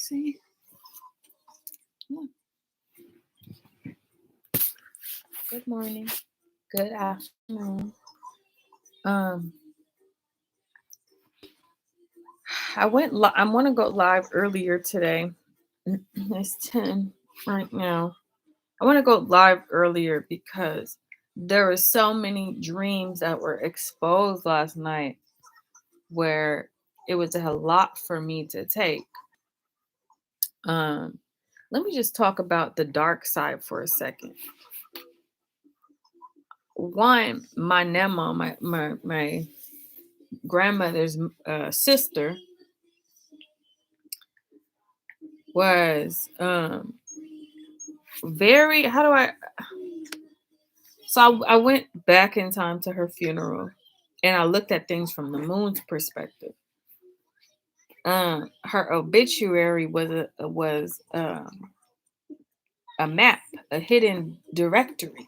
see. Good morning. Good afternoon. Um, I want to go live earlier today. It's 10 right now. I want to go live earlier because there were so many dreams that were exposed last night where it was a lot for me to take. Um, Let me just talk about the dark side for a second. One, my Nema, my grandmother's sister, was very, how do I, so I went back in time to her funeral and I looked at things from the moon's perspective. Her obituary was a map, a hidden directory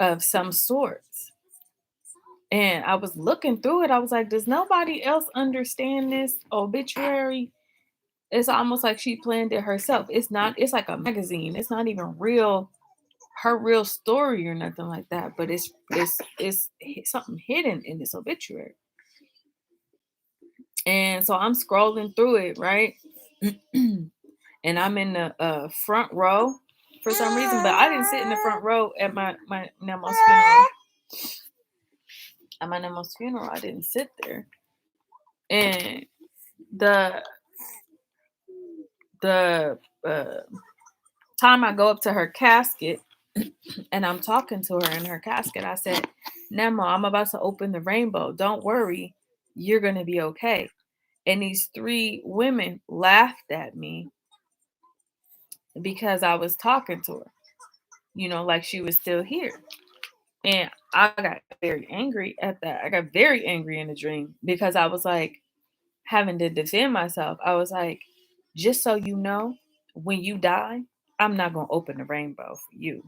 of some sorts. And I was looking through it. I was like, does nobody else understand this obituary? It's almost like she planned it herself. It's like a magazine. It's not even her real story or nothing like that, but it's something hidden in this obituary. And so I'm scrolling through it, right? And I'm in the front row for some reason, but I didn't sit in the front row at my Nemo's funeral. At my Nemo's funeral, I didn't sit there. And the time I go up to her casket and I'm talking to her in her casket, I said, Nemo, I'm about to open the rainbow. Don't worry, you're gonna be okay. And these three women laughed at me because I was talking to her, like she was still here. And I got very angry at that. I got very angry in the dream because I was like, having to defend myself. I was like, just so you know, when you die, I'm not going to open the rainbow for you.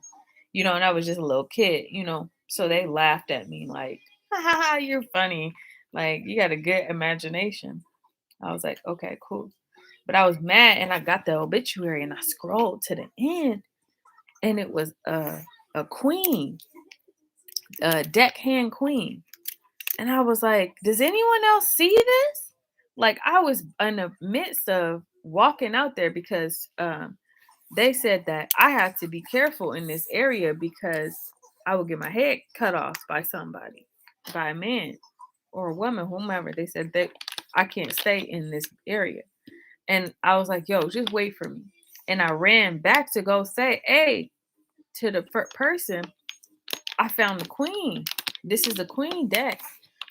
And I was just a little kid, So they laughed at me like, ha ha ha, you're funny. Like, you got a good imagination. I was like, okay, cool. But I was mad and I got the obituary and I scrolled to the end and it was a queen, a deckhand queen. And I was like, does anyone else see this? Like, I was in the midst of walking out there because they said that I had to be careful in this area because I would get my head cut off by somebody, by a man or a woman, whomever. They said that I can't stay in this area. And I was like, yo, just wait for me. And I ran back to go say, hey, to the person, I found the queen. This is the queen deck.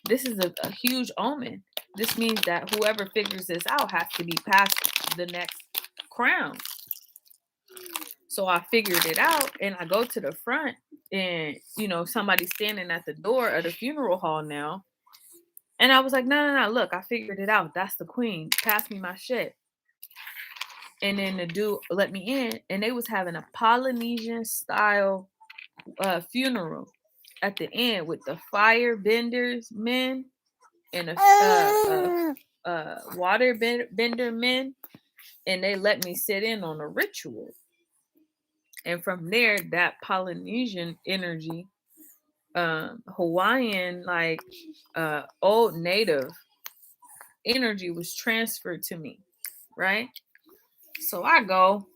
This is a huge omen. This means that whoever figures this out has to be past the next crown. So I figured it out and I go to the front and, somebody's standing at the door of the funeral hall now. And I was like, no, look, I figured it out. That's the queen. Pass me my shit. And then the dude let me in and they was having a Polynesian style funeral at the end with the fire benders men and a water bender men, and they let me sit in on a ritual. And from there, that Polynesian energy, Hawaiian, like old native energy was transferred to me, right? So I go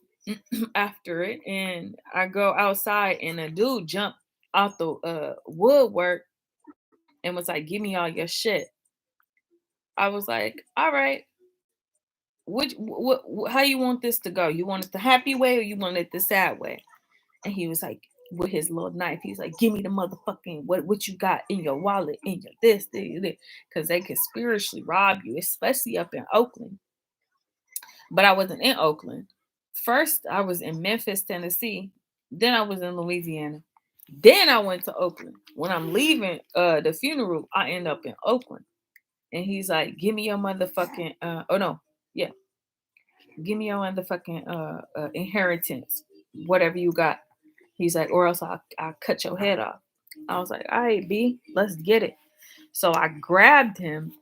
after it, and I go outside, and a dude jumped out the woodwork and was like, "Give me all your shit." I was like, "All right. How you want this to go? You want it the happy way or you want it the sad way?" And he was like, with his little knife, he's like, "Give me the motherfucking what you got in your wallet, in your this, because they can spiritually rob you, especially up in Oakland." But I wasn't in Oakland. First, I was in Memphis, Tennessee. Then I was in Louisiana. Then I went to Oakland. When I'm leaving the funeral, I end up in Oakland. And he's like, "Give me your motherfucking give me your motherfucking inheritance, whatever you got." He's like, "Or else I'll cut your head off." I was like, "All right, B, let's get it." So I grabbed him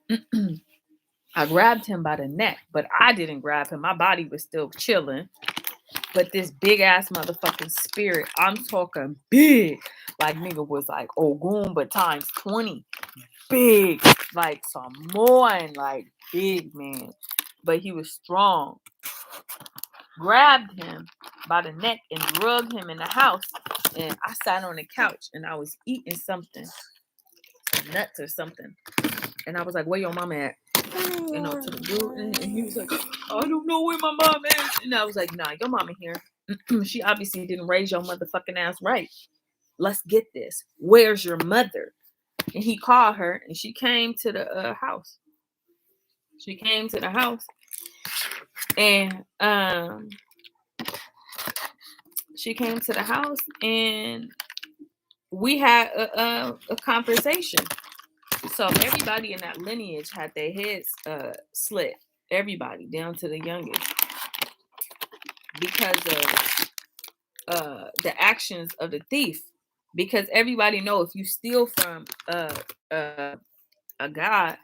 I grabbed him by the neck, but I didn't grab him. My body was still chilling. But this big ass motherfucking spirit, I'm talking big. Like nigga was like Ogun, but times 20. Big. Like Samoan, like big man. But he was strong. Grabbed him by the neck and drug him in the house. And I sat on the couch and I was eating something, nuts or something. And I was like, where your mama at? To the dude. And he was like, I don't know where my mom is. And I was like, nah, your mama here. She obviously didn't raise your motherfucking ass right. Let's get this. Where's your mother? And he called her and she came to the house. She came to the house. And she came to the house and we had a conversation. So everybody in that lineage had their heads slit. Everybody down to the youngest, because of the actions of the thief. Because everybody know if you steal from a god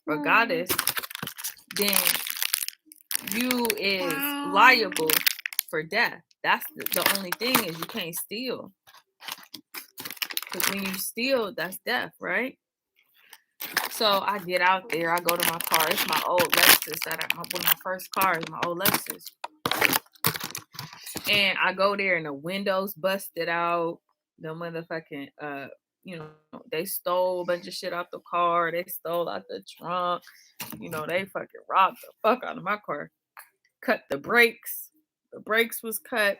or goddess, then you is liable for death. That's the only thing is you can't steal. Because when you steal, that's death, right? So I get out there, I go to my car. It's my old Lexus, one of my first cars, my old Lexus. And I go there and the windows busted out. The motherfucking they stole a bunch of shit out the car. They stole out the trunk. They fucking robbed the fuck out of my car. Cut the brakes. The brakes was cut.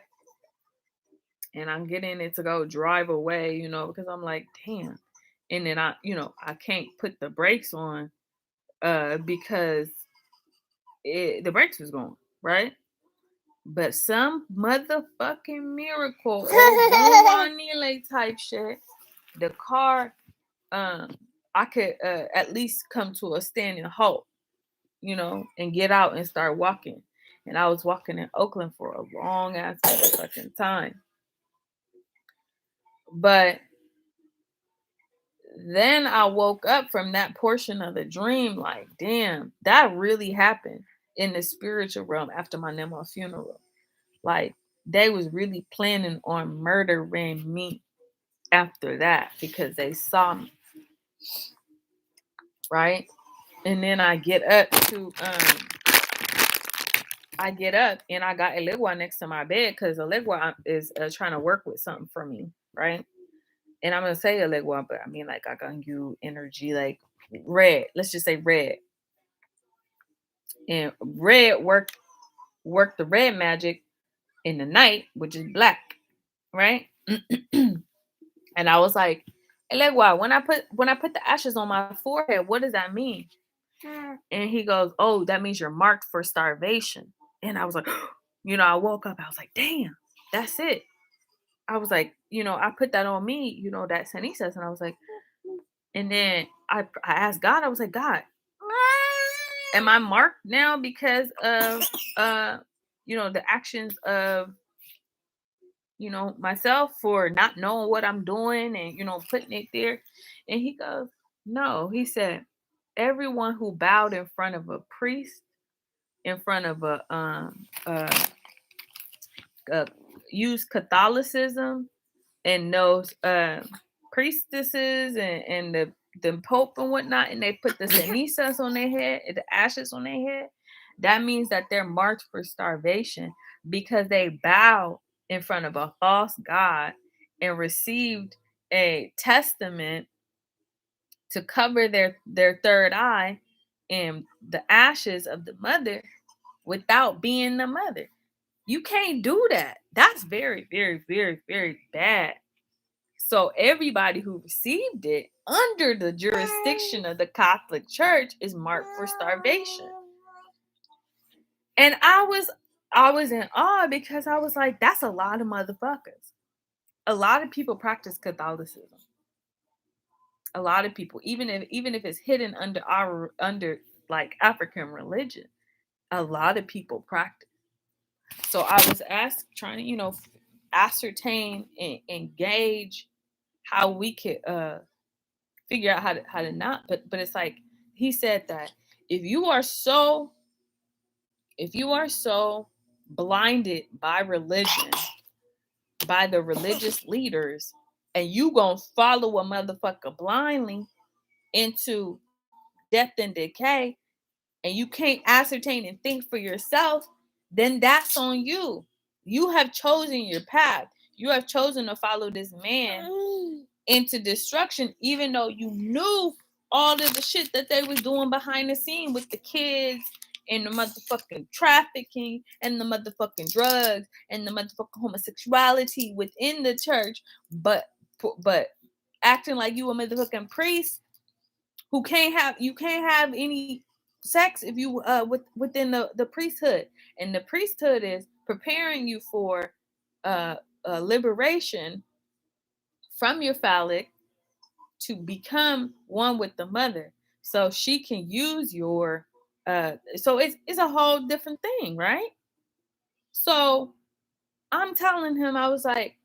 And I'm getting it to go drive away, because I'm like, damn. And then I can't put the brakes on because the brakes was going, right? But some motherfucking miracle, type shit, the car, I could at least come to a standing halt, and get out and start walking. And I was walking in Oakland for a long ass motherfucking time. But then I woke up from that portion of the dream like, damn, that really happened in the spiritual realm after my Nemo funeral. Like, they was really planning on murdering me after that because they saw me. Right? And then I get up and I got Elegua next to my bed because Elegua is trying to work with something for me, right? And I'm gonna say Elegua, but I mean like I got you energy like red. Let's just say red. And red work the red magic in the night, which is black, right? And I was like, Elegua, when I put the ashes on my forehead, what does that mean? And he goes, oh, that means you're marked for starvation. And I was like, I woke up, I was like, damn, that's it. I was like, I put that on me, that cenizas. And I was like, and then I asked God, I was like, God, am I marked now because of the actions of myself for not knowing what I'm doing and putting it there? And he goes, no. He said, everyone who bowed in front of a priest, in front of used Catholicism and those priestesses and the Pope and whatnot, and they put the cenizas on their head, the ashes on their head, that means that they're marked for starvation because they bow in front of a false god and received a testament to cover their third eye and the ashes of the mother without being the mother. You can't do that. That's very, very, very, very bad. So everybody who received it under the jurisdiction of the Catholic Church is marked for starvation. And I was in awe because I was like, that's a lot of motherfuckers. A lot of people practice Catholicism. A lot of people, even if it's hidden under like African religion, a lot of people practice. So I was trying to, ascertain and gauge how we could figure out how to not, but it's like he said that if you are so blinded by religion, by the religious leaders, and you gonna follow a motherfucker blindly into death and decay, and you can't ascertain and think for yourself, then that's on you. You have chosen your path. You have chosen to follow this man into destruction, even though you knew all of the shit that they was doing behind the scene with the kids and the motherfucking trafficking and the motherfucking drugs and the motherfucking homosexuality within the church, but acting like you a motherfucking priest who you can't have any sex if you within the priesthood, and the priesthood is preparing you for uh, liberation from your phallic to become one with the mother, so she can use your so it's a whole different thing, right? So I'm telling him, I was like,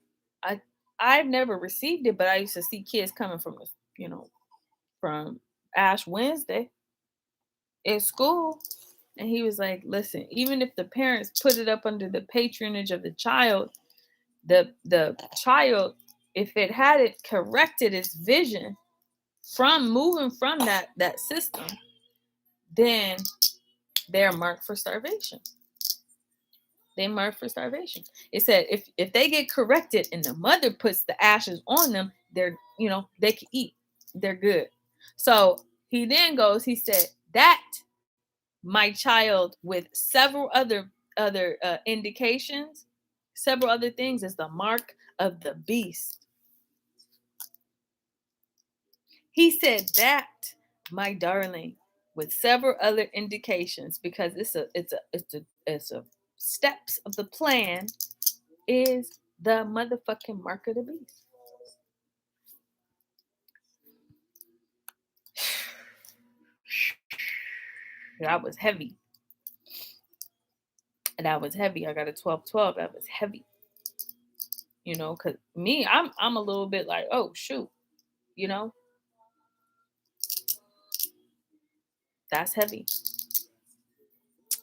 i I've never received it, but I used to see kids coming from you know from Ash Wednesday in school. And he was like, listen, even if the parents put it up under the patronage of the child, the child, if it had it corrected its vision from moving from that system, then they're marked for starvation. They marked for starvation. It said if they get corrected and the mother puts the ashes on them, they're they can eat. They're good. So he then goes, he said that my child with several other indications, several other things, is the mark of the beast. He said that, my darling, with several other indications, because it's a steps of the plan, is the motherfucking mark of the beast. That was heavy. That was heavy. I got a 12-12. That was heavy. Cause me, I'm a little bit like, oh shoot, you know, that's heavy.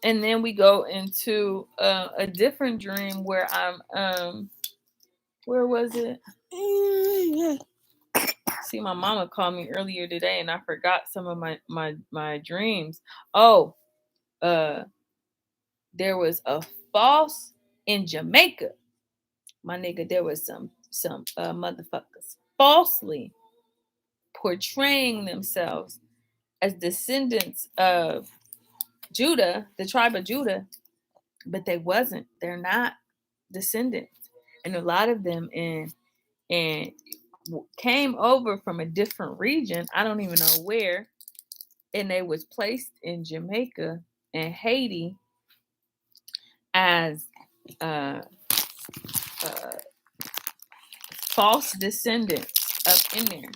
And then we go into a different dream where I'm where was it? See, my mama called me earlier today and I forgot some of my dreams. Oh, uh there was a false in Jamaica. My nigga, there was some motherfuckers falsely portraying themselves as descendants of Judah, the tribe of Judah, but they wasn't. They're not descendants, and a lot of them and came over from a different region. I don't even know where, and they was placed in Jamaica and Haiti as uh, uh, false descendants up in there.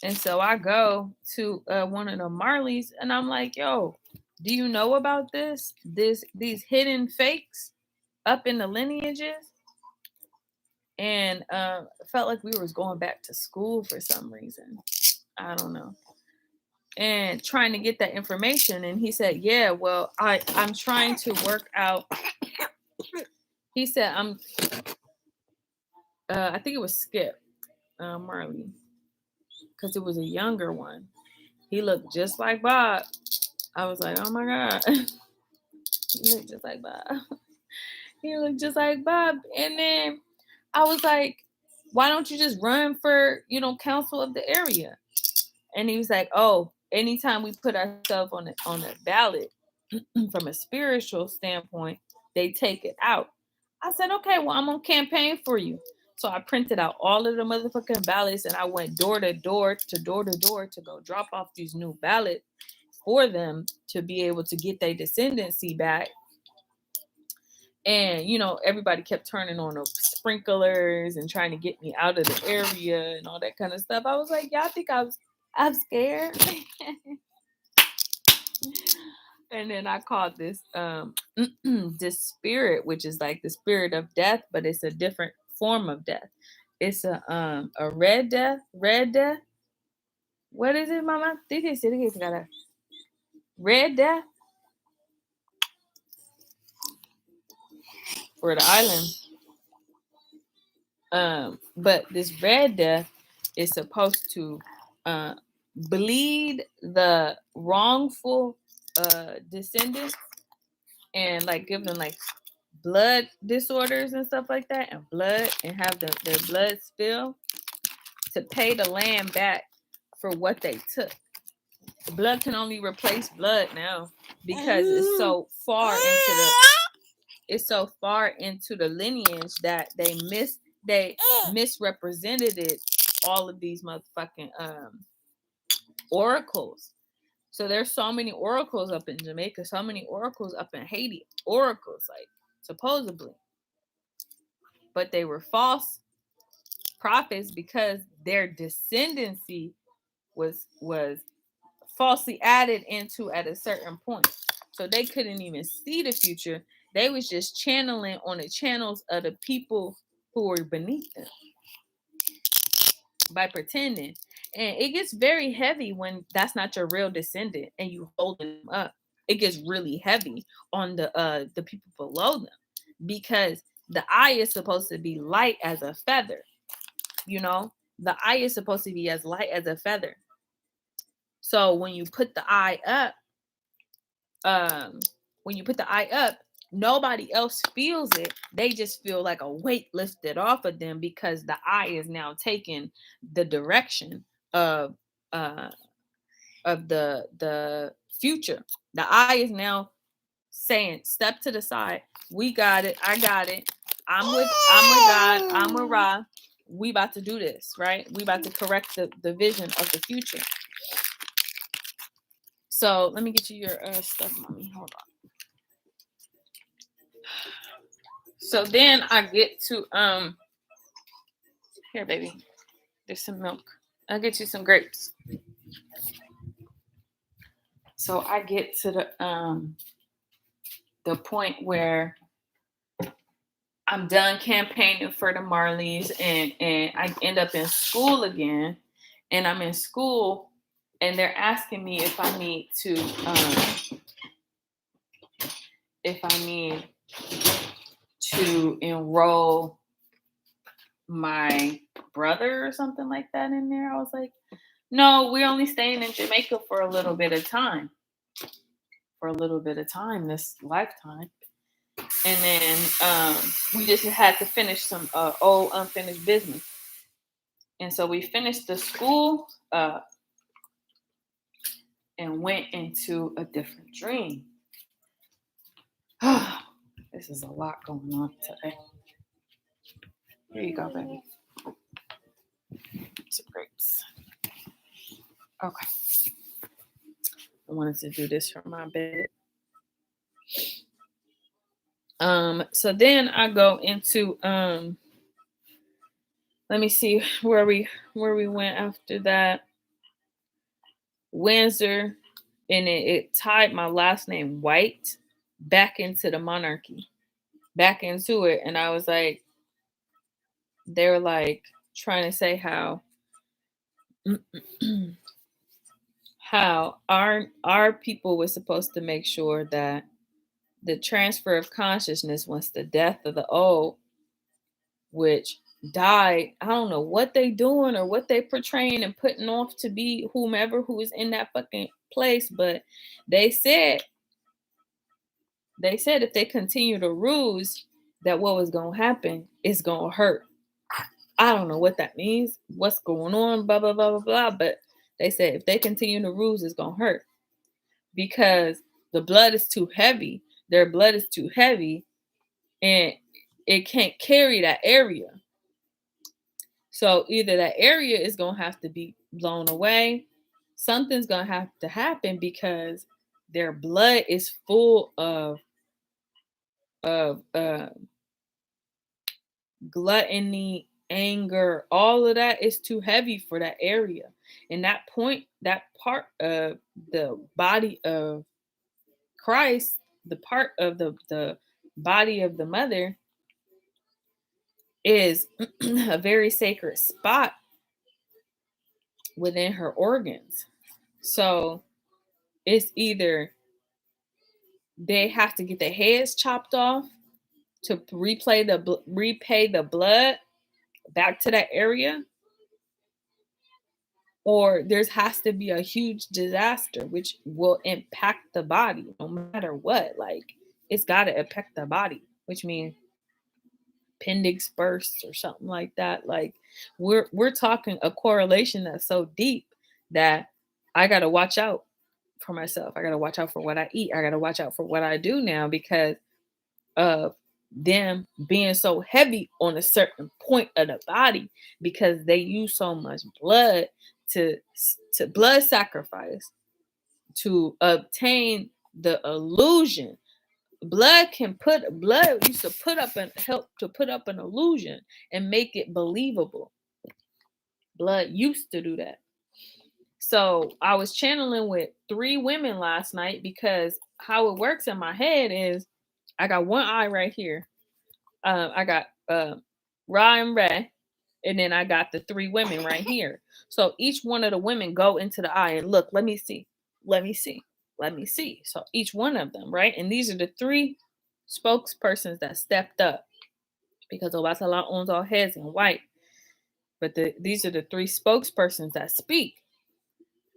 And so I go to one of the Marleys, and I'm like, "Yo, do you know about these hidden fakes up in the lineages?" And felt like we was going back to school for some reason. I don't know. And trying to get that information, and he said, "Yeah, well, I'm trying to work out." He said, "I'm." I think it was Skip Marley, because it was a younger one. He looked just like Bob. I was like, "Oh my god." He looked just like Bob. He looked just like Bob. And then I was like, why don't you just run for, council of the area? And he was like, oh, anytime we put ourselves on a ballot from a spiritual standpoint, they take it out. I said, okay, well, I'm gonna campaign for you. So I printed out all of the motherfucking ballots and I went door to door to go drop off these new ballots for them to be able to get their descendancy back. And everybody kept turning on the sprinklers and trying to get me out of the area and all that kind of stuff. I was like, y'all think I'm scared? And then I called this this spirit, which is like the spirit of death, but it's a different form of death. It's a red death. What is it, mama? Dije, Red Death for the island. But this Red Death is supposed to bleed the wrongful descendants and like give them like blood disorders and stuff like that, and blood, and have their blood spill to pay the land back for what they took. Blood can only replace blood now because it's so far into the lineage that they misrepresented it, all of these motherfucking oracles. So there's so many oracles up in Jamaica, so many oracles up in Haiti, oracles like supposedly, but they were false prophets because their descendancy was falsely added into at a certain point. So they couldn't even see the future. They was just channeling on the channels of the people who were beneath them by pretending. And it gets very heavy when that's not your real descendant and you holding them up. It gets really heavy on the people below them, because the eye is supposed to be light as a feather. You know, the eye is supposed to be as light as a feather. So when you put the eye up, nobody else feels it. They just feel like a weight lifted off of them because the eye is now taking the direction of the future. The eye is now saying, "Step to the side. We got it. I got it. I'm with God. I'm with Ra. We about to do this, right? We about to correct the vision of the future." So let me get you your stuff, mommy. Hold on. So then I get to here, baby. There's some milk. I'll get you some grapes. So I get to the point where I'm done campaigning for the Marleys, and I end up in school again. And I'm in school, and they're asking me if I need to enroll my brother or something like that in there. I was like, no, we're only staying in Jamaica for a little bit of time. This lifetime. And then we just had to finish some old unfinished business. And so we finished the school and went into a different dream. This is a lot going on today. Here you go, baby. Some grapes. Okay. I wanted to do this for my bed. So then I go into let me see where we went after that. Windsor, and it tied my last name White back into the monarchy, back into it. And I was like, they were like trying to say how how our people was supposed to make sure that the transfer of consciousness, once the death of the old, which died, I don't know what they doing or what they portraying and putting off to be whomever who is in that fucking place, but they said if they continue to ruse, that what was gonna happen is gonna hurt. I don't know what that means, what's going on, blah blah blah blah blah, but they said if they continue to ruse, it's gonna hurt because the blood is too heavy. Their blood is too heavy, and it can't carry that area. So either that area is going to have to be blown away, something's going to have to happen because their blood is full of gluttony, anger, all of that is too heavy for that area. And that part of the body of Christ, the part of the body of the mother, is a very sacred spot within her organs. So it's either they have to get their heads chopped off to repay the blood back to that area, or there has to be a huge disaster which will impact the body no matter what. Like, it's got to impact the body, which means appendix bursts or something like that. Like, we're talking a correlation that's so deep that I got to watch out for myself. I got to watch out for what I eat. I got to watch out for what I do now because of them being so heavy on a certain point of the body, because they use so much blood to blood sacrifice to obtain the illusion. Blood used to put up and help to put up an illusion and make it believable. Blood used to do that. So I was channeling with 3 women last night, because how it works in my head is I got one eye right here. I got Ra and Ray, and then I got the 3 women right here. So each one of the women go into the eye and look, let me see, let me see, let me see. So each one of them, right? And these are the 3 spokespersons that stepped up, because Obatala owns all heads in white. But these are the 3 spokespersons that speak.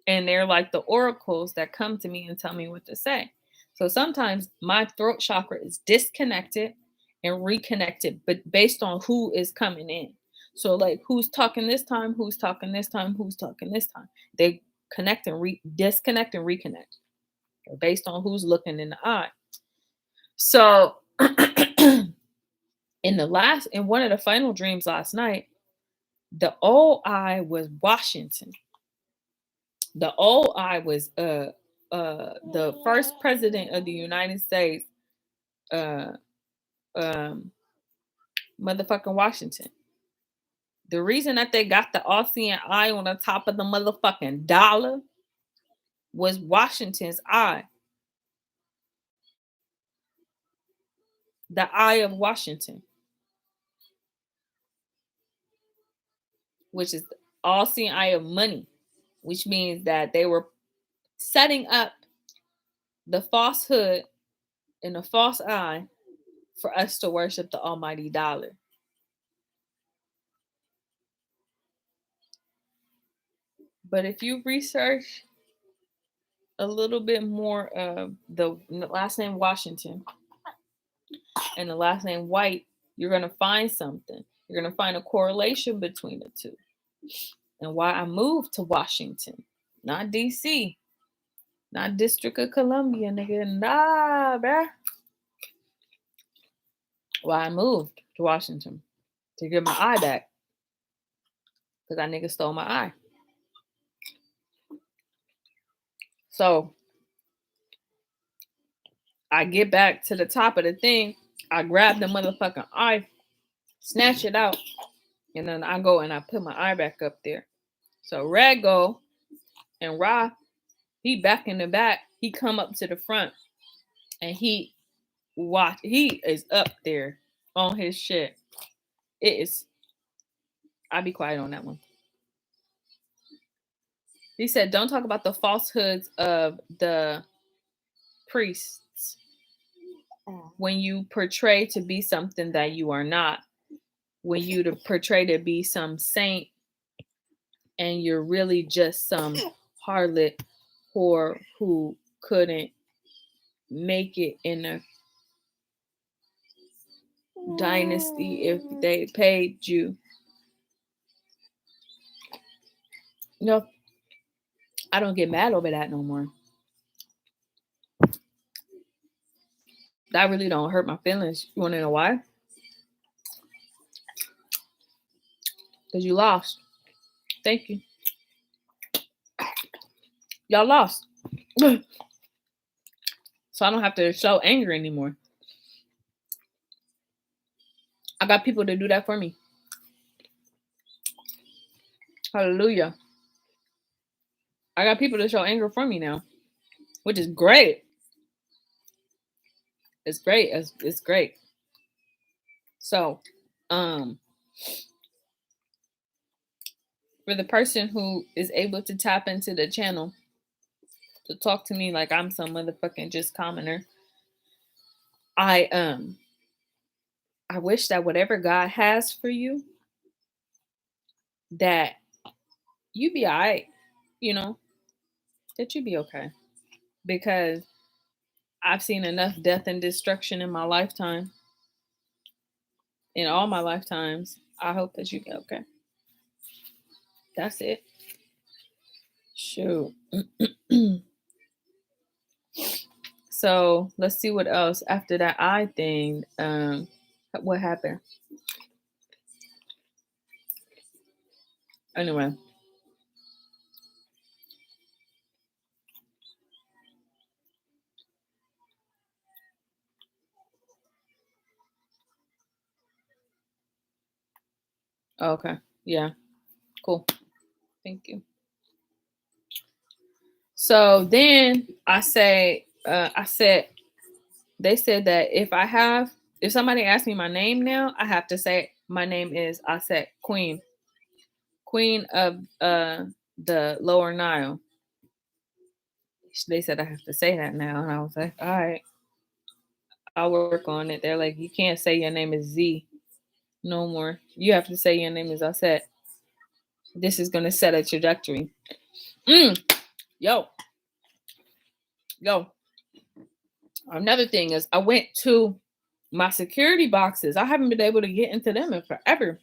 And they're like the oracles that come to me and tell me what to say. So sometimes my throat chakra is disconnected and reconnected, but based on who is coming in. So like, who's talking this time, who's talking this time, who's talking this time. They connect and disconnect and reconnect based on who's looking in the eye. So in one of the final dreams last night, the old eye was Washington. The old eye was the first president of the United States, motherfucking Washington. The reason that they got the all-seeing eye on the top of the motherfucking dollar was Washington's eye. The eye of Washington, which is the all-seeing eye of money, which means that they were setting up the falsehood and the false eye for us to worship the almighty dollar. But if you research a little bit more of the last name Washington and the last name White, you're going to find something. You're going to find a correlation between the two. And why I moved to Washington, not DC, not District of Columbia, nigga. Nah, bruh. Why I moved to Washington to get my eye back, because that nigga stole my eye. So I get back to the top of the thing. I grab the motherfucking eye, snatch it out, and then I go and I put my eye back up there. So Red go and Ra, he back in the back. He come up to the front and he is up there on his shit. It is. I'll be quiet on that one. He said, don't talk about the falsehoods of the priests when you portray to be something that you are not. When you portray to be some saint and you're really just some harlot whore who couldn't make it in a dynasty if they paid you. No, I don't get mad over that no more. That really don't hurt my feelings. You want to know why? Because you lost. Thank you. Y'all lost. So I don't have to show anger anymore. I got people to do that for me. Hallelujah. I got people to show anger for me now, which is great. It's great. It's great. So, for the person who is able to tap into the channel to talk to me like I'm some motherfucking just commoner. I wish that whatever God has for you, that you be all right, you know, that you be okay. Because I've seen enough death and destruction in my lifetime, in all my lifetimes. I hope that you be okay. That's it. Shoot. So let's see what else after that eye thing. What happened? Anyway. Okay. Yeah. Cool. Thank you. So then I said, they said that if somebody asks me my name now, I have to say my name is, I said, Queen of the Lower Nile. They said I have to say that now. And I was like, all right, I'll work on it. They're like, you can't say your name is Z no more. You have to say your name is, I said, this is going to set a trajectory. Yo. Another thing is I went to my security boxes. I haven't been able to get into them in forever.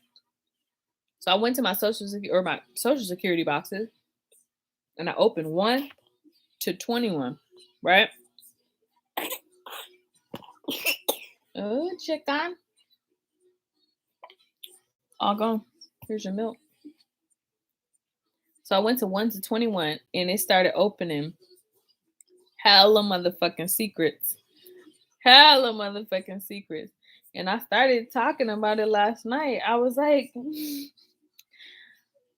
So I went to my social security boxes and I opened 1 to 21, right? Oh, chicken. All gone. Here's your milk. So I went to 1 to 21 and it started opening hella motherfucking secrets. Hella motherfucking secrets. And I started talking about it last night. I was like, and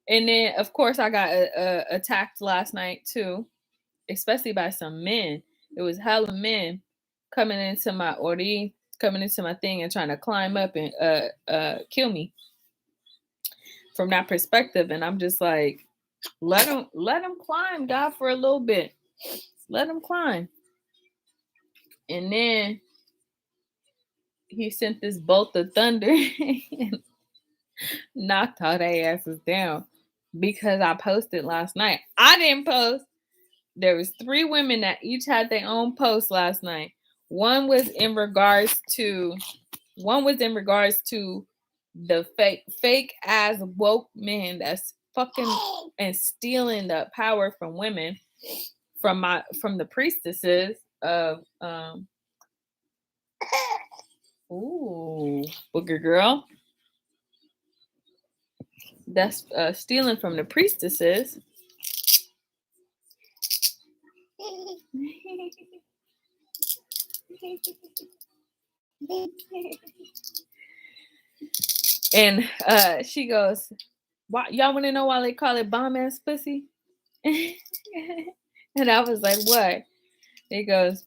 then of course I got attacked last night too, especially by some men. It was hella men coming into my coming into my thing and trying to climb up and kill me from that perspective. And I'm just like, let them climb, God, for a little bit. Let them climb. And then he sent this bolt of thunder and knocked all their asses down because I posted last night. I didn't post. There was 3 women that each had their own post last night. One was in regards to the fake ass woke men that's fucking and stealing the power from women, from the priestesses of ooh, booger girl, that's stealing from the priestesses. And she goes, "Why y'all want to know why they call it bomb ass pussy?" And I was like, "What?" It goes,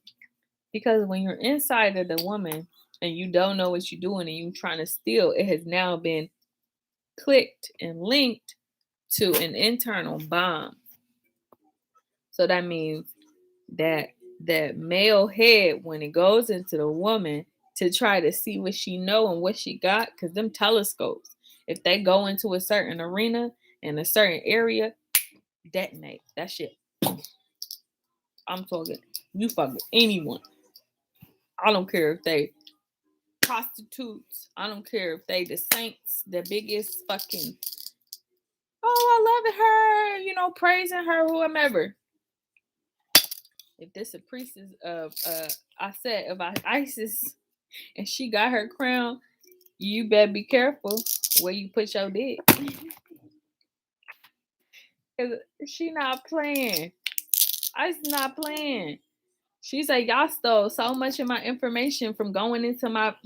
"Because when you're inside of the woman and you don't know what you're doing and you're trying to steal, it has now been clicked and linked to an internal bomb. So that means that male head, when it goes into the woman to try to see what she know and what she got, because them telescopes, if they go into a certain arena in a certain area, detonate that shit. I'm talking, you fucking anyone. I don't care if they prostitutes. I don't care if they the saints, the biggest fucking, oh, I love her, praising her, whomever. If this a priestess of I said of Isis and she got her crown, you better be careful where you put your dick. Cause she not playing. Isis not playing. She's like, y'all stole so much of my information from going into my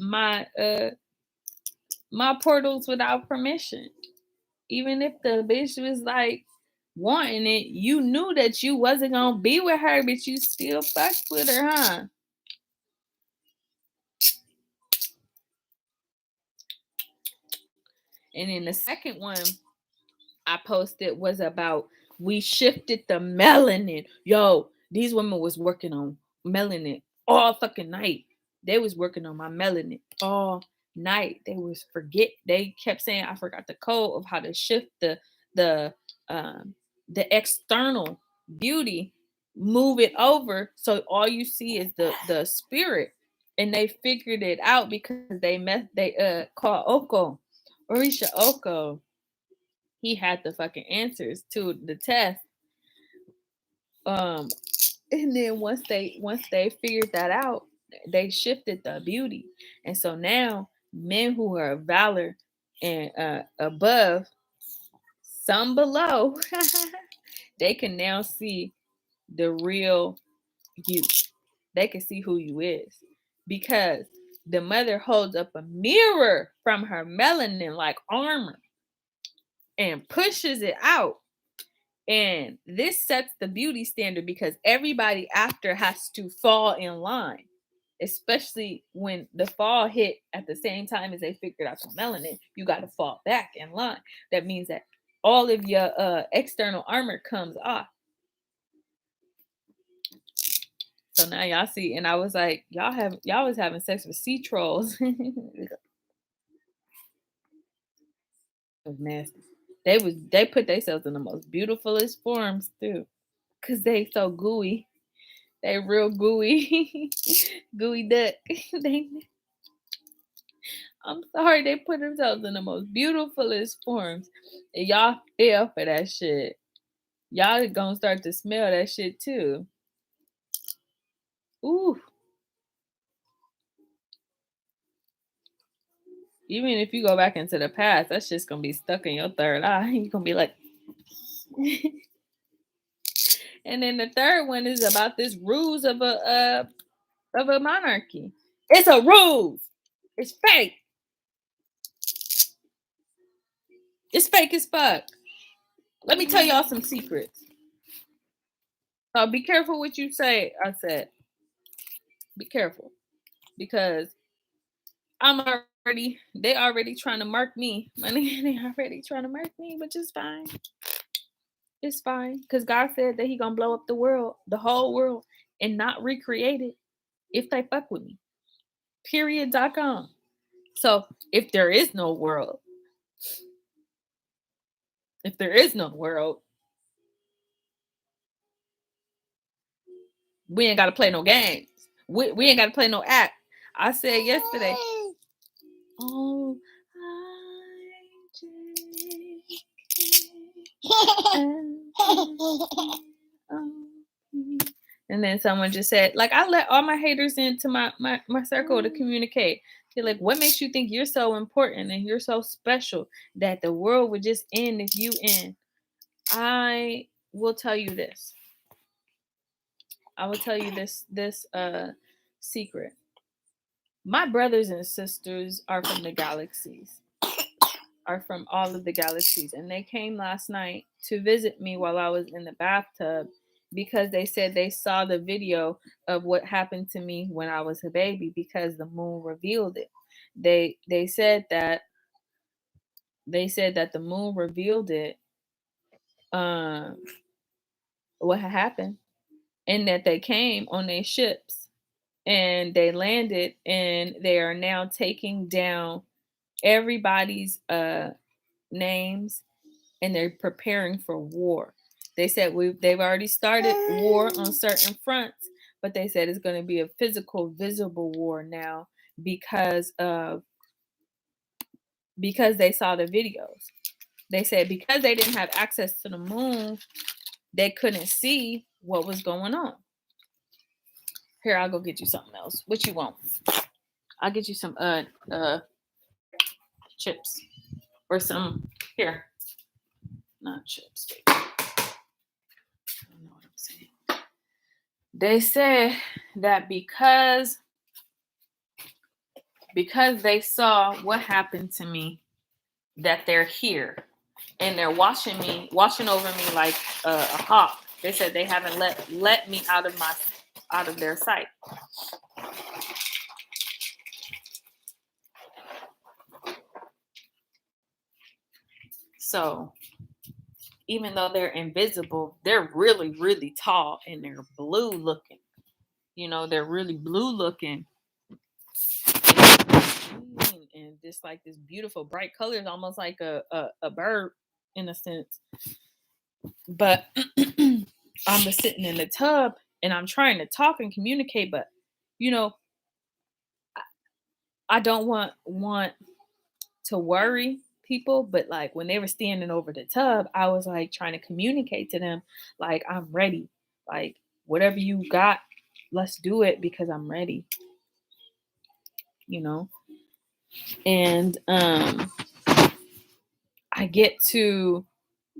portals without permission. Even if the bitch was like wanting it, you knew that you wasn't gonna be with her, but you still fucked with her, huh? And then the second one I posted was about, we shifted the melanin. Yo, These women was working on melanin all fucking night. They was working on my melanin all night. They kept saying I forgot the code of how to shift the the external beauty, move it over so all you see is the spirit. And they figured it out because they called Oko, Orisha Oko. He had the fucking answers to the test. Um and then once they figured that out, they shifted the beauty. And so now men who are valor and above, some below, they can now see the real you. They can see who you is, because the mother holds up a mirror from her melanin like armor and pushes it out. And this sets the beauty standard because everybody after has to fall in line, especially when the fall hit at the same time as they figured out the melanin. You got to fall back in line. That means that all of your external armor comes off. So now y'all see, and I was like, y'all was having sex with sea trolls. It was nasty. They put themselves in the most beautifulest forms too, cause they so gooey. They real gooey, gooey duck. I'm sorry, they put themselves in the most beautifulest forms, and y'all fell for that shit. Y'all gonna start to smell that shit too. Ooh. Even if you go back into the past, that shit's gonna be stuck in your third eye. You're gonna be like, and then the third one is about this ruse of a monarchy. It's a ruse. It's fake. It's fake as fuck. Let me tell y'all some secrets. So be careful what you say. I said, be careful, because they already trying to mark me. They already trying to mark me, which is fine. It's fine, because God said that He gonna blow up the world, the whole world, and not recreate it if they fuck with me. Period.com. So if there is no world, we ain't got to play no games. We ain't got to play no act. I said yesterday, oh, and then someone just said, like, I let all my haters into my circle to communicate. They're like, what makes you think you're so important and you're so special that the world would just end if you end? I will tell you this. I will tell you this secret. My brothers and sisters are from the galaxies, are from all of the galaxies, and they came last night to visit me while I was in the bathtub because they said they saw the video of what happened to me when I was a baby because the moon revealed it. They said that the moon revealed it, what had happened, and that they came on their ships and they landed and they are now taking down everybody's names, and they're preparing for war. They said they've already started war on certain fronts, but they said it's going to be a physical, visible war now because they saw the videos. They said because they didn't have access to the moon, they couldn't see what was going on. Here, I'll go get you something else. What you want? I'll get you some chips or some here. Not chips. I don't know what I'm saying. They said that because they saw what happened to me, that they're here and they're watching over me like a hawk. They said they haven't let me out of their sight. So even though they're invisible, they're really, really tall and they're blue looking. They're really blue looking and just like this beautiful bright colors, almost like a bird in a sense. But I'm just sitting in the tub and I'm trying to talk and communicate, but you know, I don't want to worry people, but like when they were standing over the tub, I was like trying to communicate to them, like, I'm ready. Like, whatever you got, let's do it because I'm ready. You know? And I get to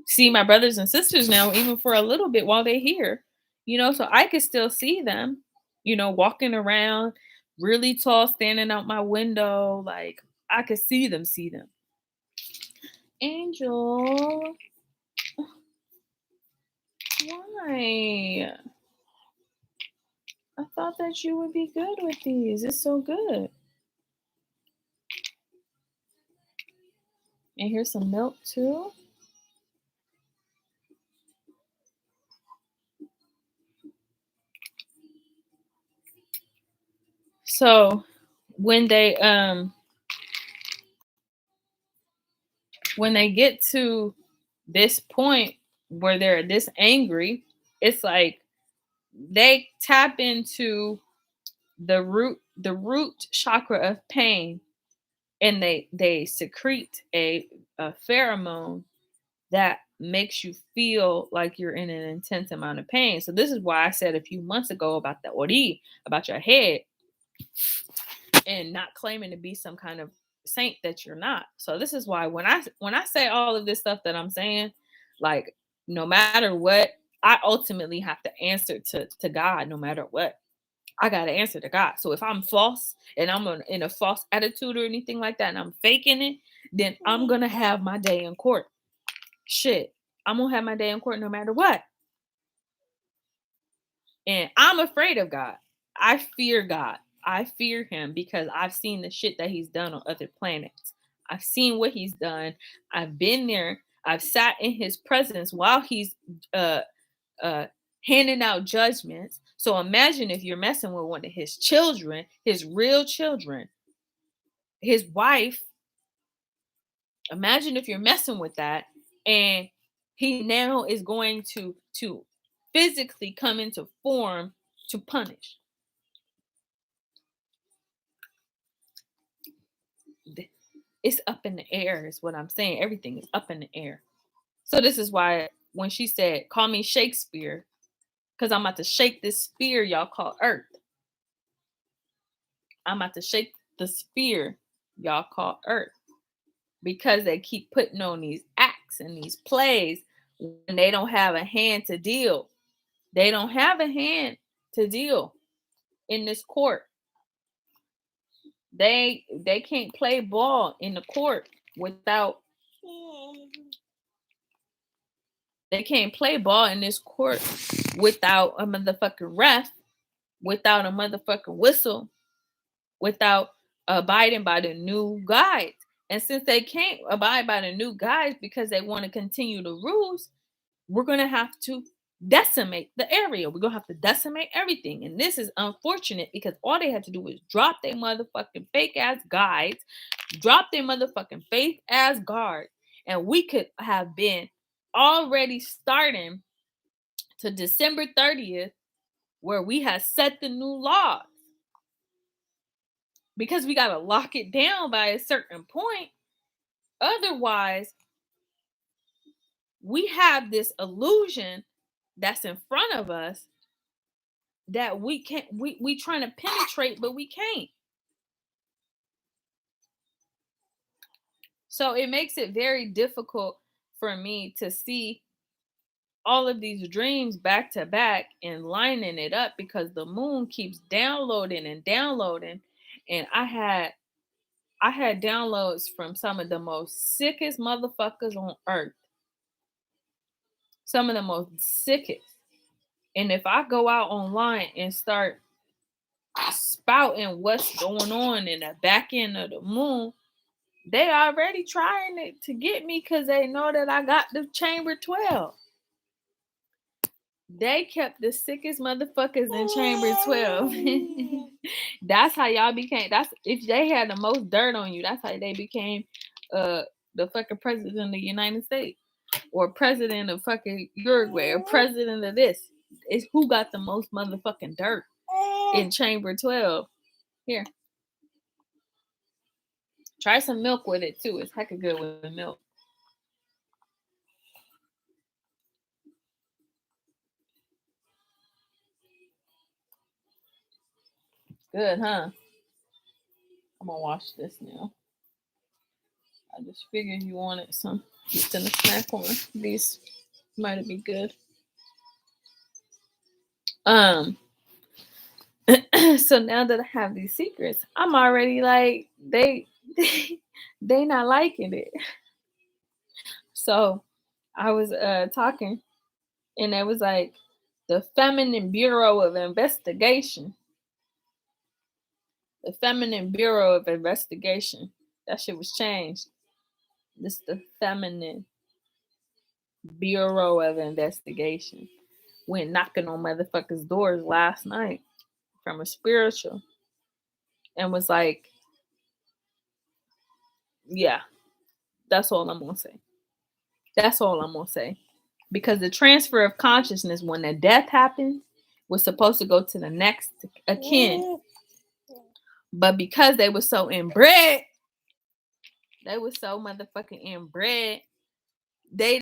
see my brothers and sisters now, even for a little bit while they're here, so I could still see them, walking around really tall, standing out my window. Like, I could see them. Angel, why? I thought that you would be good with these. It's so good. And here's some milk too. So when they get to this point where they're this angry, it's like they tap into the root chakra of pain, and they secrete a pheromone that makes you feel like you're in an intense amount of pain. So this is why I said a few months ago about the ori, about your head, and not claiming to be some kind of saint that you're not. So this is why when I say all of this stuff that I'm saying, like, no matter what, I ultimately have to answer to God. No matter what, I got to answer to God. So if I'm false and I'm in a false attitude or anything like that, and I'm faking it, then I'm going to have my day in court. Shit, I'm going to have my day in court no matter what. And I'm afraid of God. I fear God. I fear him because I've seen the shit that he's done on other planets. I've seen what he's done. I've been there. I've sat in his presence while he's uh uh handing out judgments. So imagine if you're messing with one of his children, his real children, his wife. Imagine if you're messing with that, and he now is going to physically come into form to punish. It's up in the air is what I'm saying. Everything is up in the air. So this is why when she said, call me Shakespeare, because I'm about to shake this spear y'all call Earth. I'm about to shake the spear y'all call Earth, because they keep putting on these acts and these plays when they don't have a hand to deal. They don't have a hand to deal in this court. They can't play ball in the court without they can't play ball in this court without a motherfucking ref, without a motherfucking whistle, without abiding by the new guides. And since they can't abide by the new guides because they want to continue the rules, we're going to have to decimate the area. We're going to have to decimate everything. And this is unfortunate because all they had to do is drop their motherfucking fake ass guides, drop their motherfucking fake ass guards, and we could have been already starting to December 30th, where we had set the new laws. Because we got to lock it down by a certain point. Otherwise, we have this illusion that's in front of us that we can't, we trying to penetrate, but we can't. So it makes it very difficult for me to see all of these dreams back to back and lining it up, because the moon keeps downloading and downloading. And I had downloads from some of the most sickest motherfuckers on earth. Some of the most sickest. And if I go out online and start spouting what's going on in the back end of the moon, They already trying it to get me because they know that I got the chamber 12. They kept the sickest motherfuckers in chamber 12. That's how y'all became. That's if they had the most dirt on you. That's how they became the fucking president of the United States, or president of fucking Uruguay, or president of this. It's who got the most motherfucking dirt in chamber 12. Here, try some milk with it too. It's hecka good with milk. Good, huh? I'm gonna wash this now. I just figured you wanted some just in a snack corner. These might be good. So now that I have these secrets, I'm already like they not liking it. So I was talking, and it was like the Feminine Bureau of Investigation. The Feminine Bureau of Investigation. That shit was changed. This the Feminine Bureau of Investigation. Went knocking on motherfuckers' doors last night from a spiritual, and was like, yeah, that's all I'm gonna say. That's all I'm gonna say. Because the transfer of consciousness when the death happened was supposed to go to the next of kin. But because they were so inbred, they were so motherfucking inbred, they